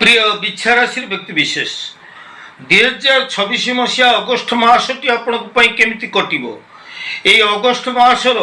प्रिय बिच्छा राशि व्यक्ति विशेष 2026 मसीहा अगस्ट मासटी आपंपाई केमिति कटिबो एई अगस्ट मासर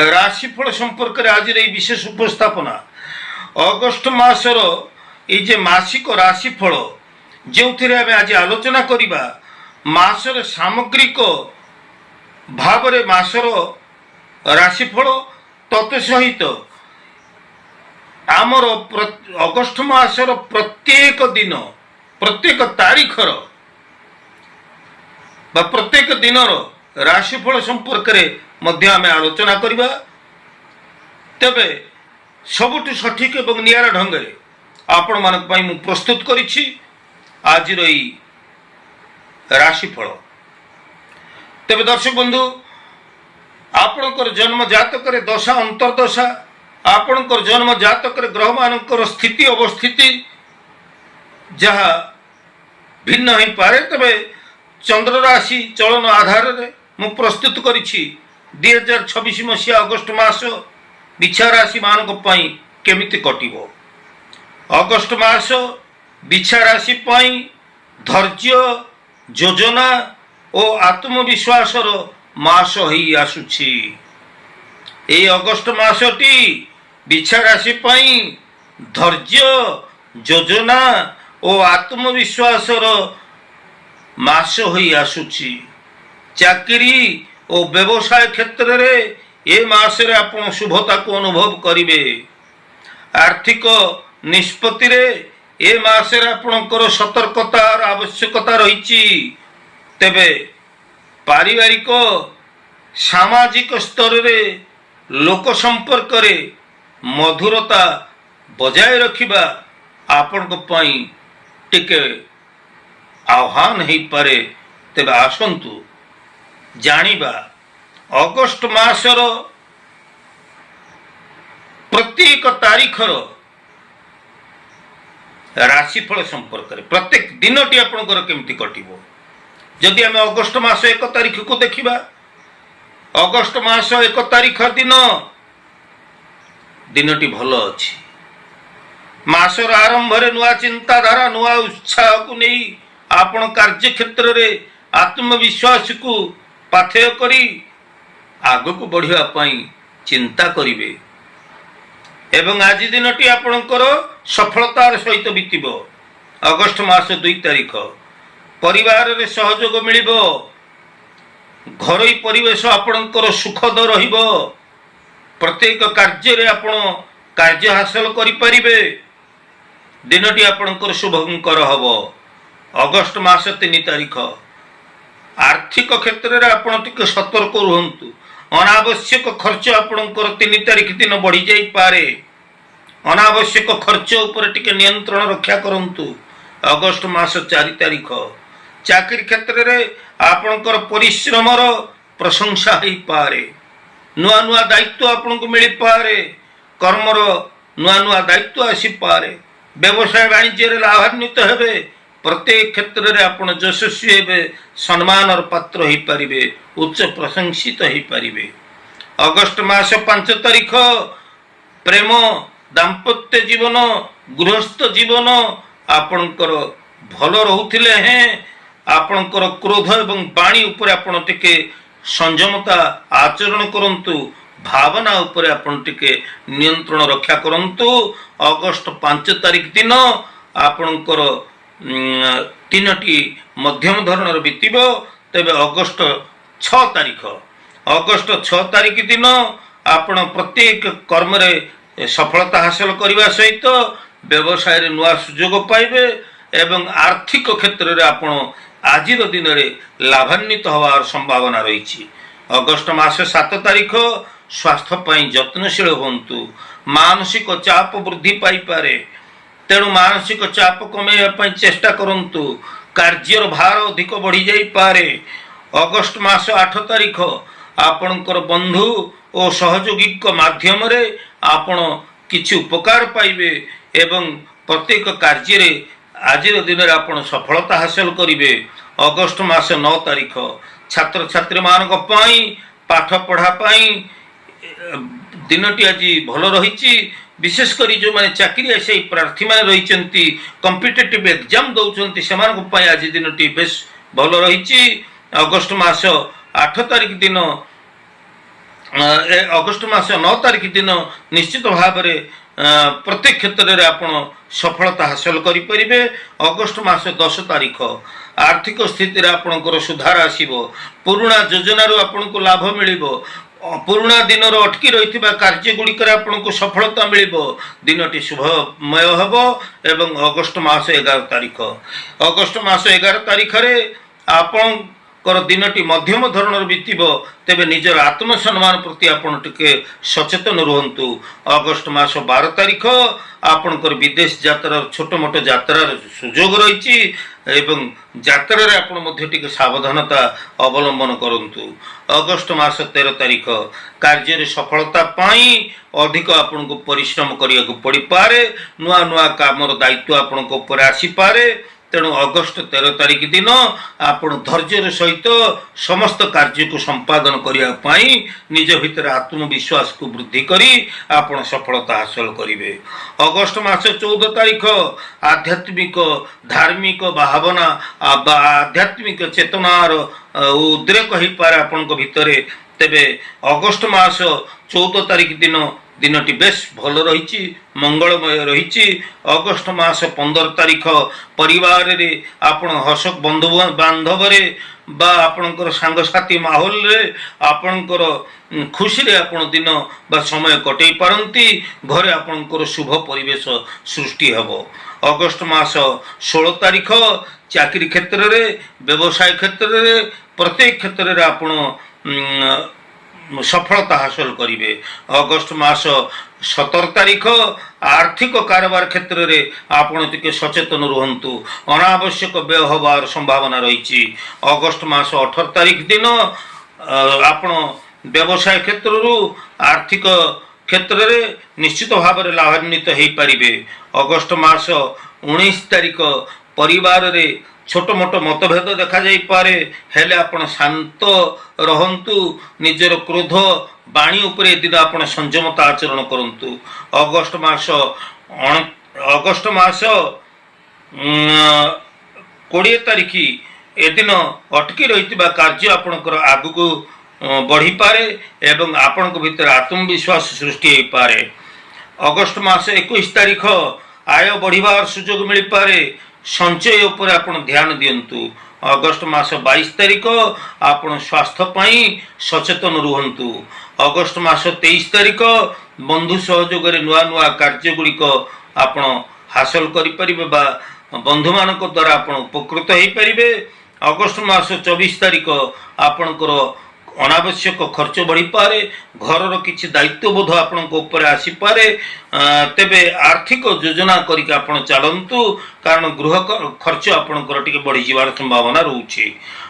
राशिफल संपर्क में आज विशेष उपस्थापना अगस्ट मासर ये मासिक राशिफल जो आम आज आलोचना करवा मासर सामग्रिक भाव मासर राशिफल तत्सहित आमर अगस्ट मासर प्रत्येक दिन प्रत्येक तारीखर प्रत्येक दिनर राशिफल संपर्क में आम आलोचना करवा तेबे सबुठ सठिक एवं नियारा ढंग से आपण मानक पई मु प्रस्तुत करिछि आज राशिफल। तेबे दर्शक बंधु आपणकर जन्म जातक दशा अंतर्दशा आपणकर जन्म जातक ग्रह मानकर स्थिति अवस्थिति जहाँ भिन्न हो पारे तबे चंद्र राशि चलन आधार रे मु प्रस्तुत करिछि 2026 मसीहा अगस्ट मास बिछा राशि मानक पई केमिति कटिबो। अगस्ट मास बिछा राशि पई धैर्य योजना और आत्मविश्वासर मास ही आसुछि। ए अगस्ट मासटी बिछा राशि पई धैर्य योजना और आत्मविश्वासर मास ही आसुछि। चाकरी और व्यवसाय क्षेत्र रे ए मासरे आपण शुभता को अनुभव करिवे। आर्थिक निष्पत्ति रे ए मासरे आपणकर सतर्कता और आवश्यकता रहिछि। तेबे पारिवारिक सामाजिक स्तर रे लोक संपर्क रे मधुरता बजाय रखिबा आपण पई टिके आह्वान हो पारे। तेबे आसंतु जानिबा अगस्ट मासर प्रत्येक तारीखर राशिफल संपर्क में प्रत्येक दिनटी आपणकर केमती कटिबो। जदि आम अगस्ट मास 1 तारीख को देखिबा अगस्ट मास 1 तारीख दिनटी भल अछि। मासर आरंभ नुआ चिंताधारा नुआ उत्साह को नहीं आपण कार्य क्षेत्र रे आत्मविश्वास को पाथेय करी आग को बढ़िया पाई चिंता करिवे एवं आज दिनटी आपणकर सफलतार सहित बीतिबो। अगस्ट मास 2 तारीख परिवार रे सहयोग मिलिबो। घरोई परिवेश आपणकर सुखद रहिबो। प्रत्येक कार्य रे आपण कार्य हासिल करि परिबे। दिनटी आपणकर शुभंकर हबो। अगस्ट मास 3 तारीख आर्थिक क्षेत्र में आपण टिके सतर्क रुहंतु। अनावश्यक खर्च आपणकर 3 तारीख दिन बढ़ी जाई पारे। अनावश्यक खर्च ऊपर टिके नियंत्रण रक्षा करंतु। अगस्ट मास 4 तारीख चाकरी क्षेत्र में आपणकर परिश्रमर प्रशंसा हो पारे। नुआ नुआ दायित्व आपनको मिल पारे। कर्मर नुआ नुआ दायित्व आसी पारे। व्यवसाय वाणिज्य लाभान्वित हेबे। प्रत्येक क्षेत्र में आपण यशस्वी हेबे। सम्मान और पात्र हो पारिबे। उच्च प्रशंसित हो पारिबे। अगस्ट मास 5 तारीख प्रेम दाम्पत्य जीवन गृहस्थ जीवन आपणकर भल रहउथिले हैं। आपणकर क्रोध एवं वाणी उपर आपण टिके संयमता आचरण करंतु। भावना उपर आपण टिके नियंत्रण रक्षा करंतु। अगस्ट 5 तारीख दिन आपणकर 3टी मध्यम धरणर बीतिबो। तेबे अगस्ट 6 तारीख दिन आपण प्रत्येक कर्म रे सफलता हासिल करने सहित व्यवसाय रे नुआ सुजोग पाइबे एवं आर्थिक क्षेत्र रे आपण आज दिन में लाभान्वित होवार संभावना रही। अगस्ट मास 7 तारीख स्वास्थ्य पई यत्नशील होंतु। मानसिक चाप वृद्धि पाई पारे। तेणु मानसिक चाप कमेवा चेष्टा करंतु। कार्यर भार अधिक बढ़ी जाई पारे। अगस्ट मास 8 तारीख आपणकर बंधु और सहयोगी माध्यम रे आपण किछि उपकार पाइबे एवं प्रत्येक कार्य रे आज दिन में आपण सफलता हासिल करिवे। अगस्ट मास 9 तारीख छात्र छात्री मानक पई पाठ पढ़ा पई दिनटी आज भल रही। विशेष करी जो माने चाकरी आशा प्रार्थी माने रही कॉम्पिटिटिव एग्जाम दौरान से आज दिन टी बेस भल रही। अगस्ट मास 8 तारिख दिन अगस्ट मास 9 तारिख दिन निश्चित भाव में प्रत्येक क्षेत्र में आपण सफलता हासिल करें। अगस्ट मास 10 तारिख आर्थिक स्थिति आपणकर सुधार आसो, पुराणा योजन आपन को लाभ मिल, पुराणा दिन अटकी रही कार्य गुड़िक आपको सफलता मिल, दिनटी शुभमय हम। एवं अगस्ट मास 11 तारिख अगस्ट मास 11 तारिख आपण दिनटी मध्यम धरण बीतब, तेबे निजर आत्मसम्मान प्रति आपण टिके सचेतन रुहंतु। अगस्ट मास 12 तारिख आपणकर विदेश यात्रार छोट मोट यात्रार सुजोग रही एवं यात्रा आपण मध्य टिके सावधानता अवलंबन करंतु। अगस्ट मास 13 तारिख कार्य सफलता पाई अधिक आपण को परिश्रम करिया को पड़ी पारे, नुआ नुआ कामर दायित्व आपण को ऊपर आसी पारे। तेणु अगस्ट 13 तारिख दिन आपण धैर्य सहित समस्त कार्य को संपादन करने निज भितर आत्मविश्वास को वृद्धि करी आपण सफलता हासिल करेंगे। अगस्ट मास 14 तारिख आध्यात्मिक धार्मिक भावना आध्यात्मिक चेतनार उद्रेक हो पारे आपण भितर। तेबे अगस्ट मास 14 तारिख दिन दिनटी बेस भल रही, मंगलमय रही। अगस्ट मास 15 तारिख परिवार रे आपण हसक बंधु बांधव बा आपणकर सांगसाथी माहौल रे आपणकर खुशी रे आपण दिन बा समय कटई पारंती, घरे आपणकर शुभ परिवेश सृष्टि हबो। अगस्ट मास 16 तारिख चाकरी क्षेत्र रे व्यवसाय क्षेत्र रे प्रत्येक क्षेत्र रे आपण सफलता हासिल करेंगे। अगस्ट मास 17 तारिख आर्थिक कारोबार क्षेत्र में आपण टिके सचेतन रुहंतु, अनावश्यक व्यय हबार संभावना रही। अगस्ट मास 18 तारिख दिन आपण व्यवसाय क्षेत्र आर्थिक क्षेत्र में निश्चित भाव में लाभान्वित हो पारे। अगस्ट मास 19 तारिख परिवार रे छोट मोट मतभेद देखा जाई पारे, हेले आपण शांत रहंतु, निजर क्रोध बाणी उपरे दिन आपण संयमता आचरण करंतु। अगस्ट मास 20 तारिख ए दिन अटकी रही कार्य आपणकर आगु बढ़ी पारे एवं आपण भीतर आत्मविश्वास सृष्टि हो पारे। अगस्ट मास 21 तारिख आय बढ़िबार सुजोग मिल पारे, संचय उपर आपण ध्यान दियंतु। अगस्ट मास 22 तारिख आपण स्वास्थ्य पाई सचेतन रुहंतु। अगस्ट मास 23 तारिख बंधु सहयोग नुआ नुआ कार्य गुड़िक आपण हासिल करें बा बंधु मान द्वारा आपण उपकृत हो पारे। अगस्ट मास 24 तारिख आपणकर अनावश्यक खर्च बढ़ी पारे, घर किसी दायित्वबोध आपण ऊपर आसी पारे। तेबे आर्थिक योजना करके आपण चलंतु, कारण गृह खर्च आपणकर टिके बढ़ी जीवार संभावना रहउछि।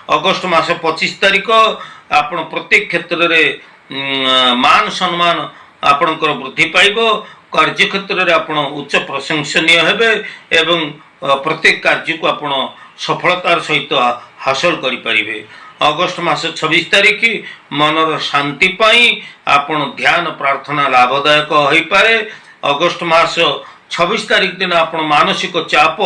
अगस्ट मास 25 तारिख आपण प्रत्येक क्षेत्र में मान सम्मान आपणकर वृद्धि पाइबो, कार्य क्षेत्र में आपण उच्च प्रशंसनीय हेबे एवं प्रत्येक कार्य को आपण सफलतार सहित हासिल करि परिबे। अगस्ट मास 26 तारिख मनर शांति पाई आपण ध्यान प्रार्थना लाभदायक हो पारे। अगस्ट मास 26 तारिख दिन आपण मानसिक चाप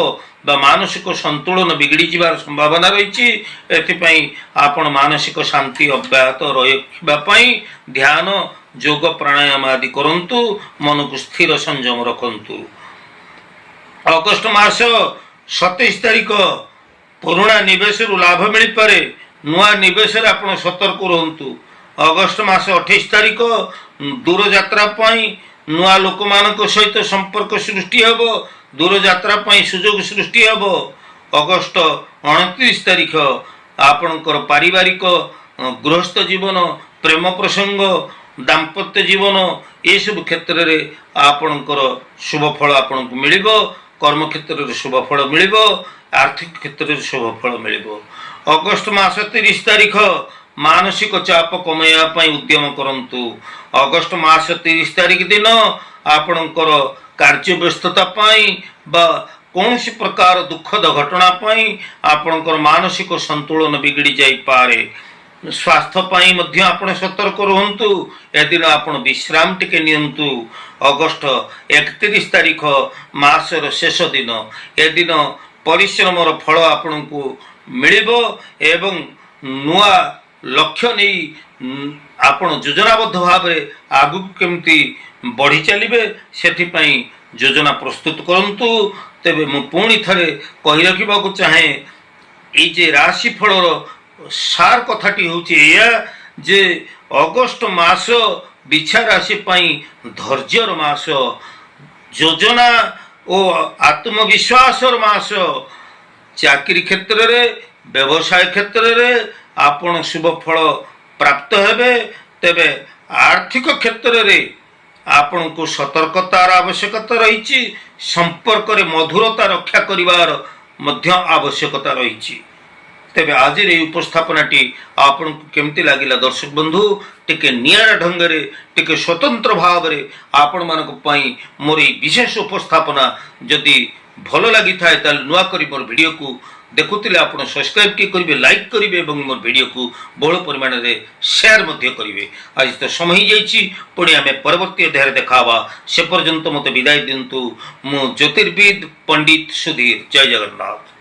बा मानसिक संतुलन बिगड़ी जीवार संभावना रही। एथिपाई आपण मानसिक शांति अब्याहत रखिबा पई ध्यान योग प्राणायाम आदि करंतु, मन को स्थिर संयम रखंतु। अगस्ट मास 27 तारिख पुराणा निवेश लाभ मिल पारे, नुआ निवेश आपण सतर्क रहंतु। अगस्ट मास 28 तारिख दूर यात्रा पाई नुआ लोक मानक सहित संपर्क सृष्टि हेबो, दूर यात्रा पाई सुजोग सृष्टि हेबो। अगस्ट 29 तारिख आपणकर पारिवारिक गृहस्थ जीवन, प्रेम प्रसंग, दाम्पत्य जीवन ये सब क्षेत्र में आपणकर शुभ फल आपण को मिलिबो, कर्म क्षेत्र में शुभ फल मिलिबो, आर्थिक क्षेत्र में शुभ फल मिलिबो। अगस्ट मास 30 तारिख मानसिक चाप कमाइबा उद्यम करंतु। अगस्ट मास 30 तारिख दिन आपणकर कार्य व्यस्तता बा कौन प्रकार दुखद घटना आपणकर मानसिक संतुलन बिगड़ी जाई पारे। स्वास्थ्य पाई मध्य आपण सतर्क रुहंतु एदिन आपण विश्राम टिके नियंतु अगस्ट 31 तारीख मासर शेष दिन एदिन परिश्रमर फल आपनकु मिलिबो एवं नुआ लक्ष्य नहीं आपण योजनाबद्ध भाव आगु केमती बढ़ी चलिए से योजना प्रस्तुत करंतु तेबे मु पुणी थरे कहि रखिबा को चाहे ये जे राशिफलर सार कथाटी होची या जे अगस्ट मास बिछा राशि पाई धैर्यर मास योजना और आत्मविश्वासर मास चाकरी क्षेत्र रे व्यवसाय क्षेत्र रे आपण शुभ फल प्राप्त हेबे तेबे आर्थिक क्षेत्र रे आपण को सतर्कतार आवश्यकता रही संपर्क रे मधुरता रक्षा करिवार मध्य आवश्यकता रही तेबे आज उपस्थापनाटी आपण को केमती लागिला दर्शक बंधु टिके नियारा ढंगरे टिके स्वतंत्र भाव रे आपण मानक पई मोर विशेष उपस्थापना जदि भल लगी थाए ताल नुआ करी मोर वीडियो को देखुतिले आपण सब्सक्राइब टी करिवे लाइक करिवे एवं मोर वीडियो को बहुल परिमाण रे शेयर मध्य करिवे। आज तो समय ही जाइछि पुणी आमे परवर्ती अध्याय देखावा से पर्यंत मते विदाय दिंतु मु ज्योतिर्विद पंडित सुधीर। जय जगन्नाथ।